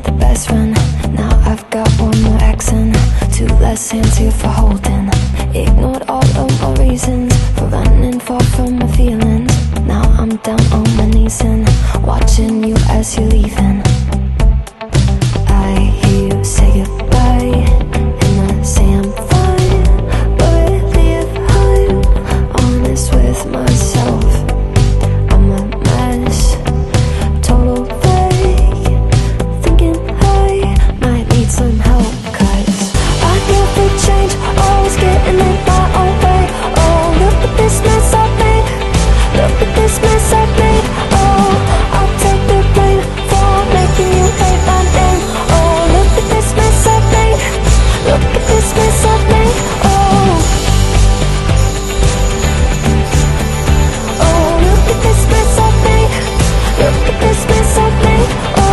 the best friend. Now I've got one more accent, two less hands here for holding. Ignored all of my reasons for running far from my feelings. Now I'm down on my knees and watching you as you're leaving. I hear you say goodbye, and I say I'm fine, but really if I'm honest with myself, I'm a mess, total fake, thinking I might need some help. Cause I never change, always getting in my own way. Oh, look at this mess I've made, look at this mess I've made. Oh, I'll take the blame for making you hate my name. Oh, look at this mess I've made, look at this mess I've made. Oh, oh, look at this mess I've made, look at this mess I've made. Oh,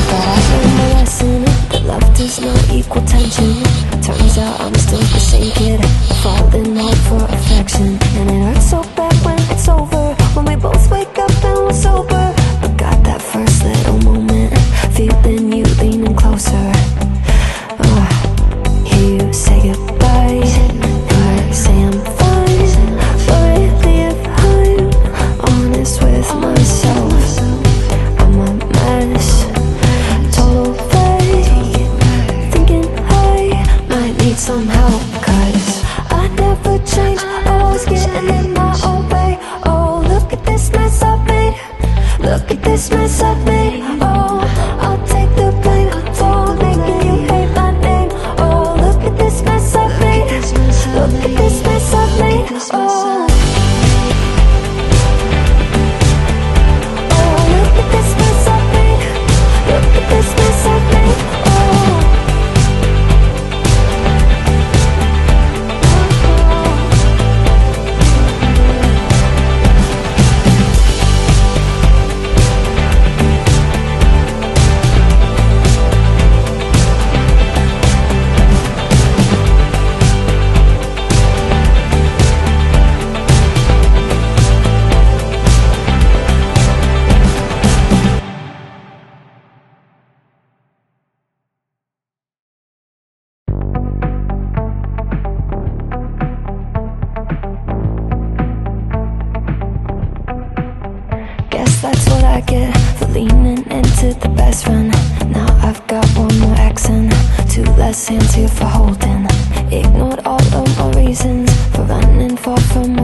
but I learned my lesson that love does not equal tension. Turns out I'm still the same kid, falling hard for affection. And it hurts so bad when it's over, when we both wake up and we're sober. But got that first little moment, feeling you leaning closer. Hear you say goodbye, but say I'm fine. But really if I'm honest with myself, I'm a mess, total fake, thinking I might need some help. Cause I never change, always getting in my own way. Oh, look at this mess I've made, look at this mess I've made. Oh, I'll take the blame for making you hate my name. Oh, look at this mess I've made, look at this mess I've made. Oh, oh, look at this mess I've made, look at this mess I've made. Oh, guess that's what I get for leaning into the best friend. Now I've got one more accent, two less hands here for holding. Ignored all of my reasons for running far from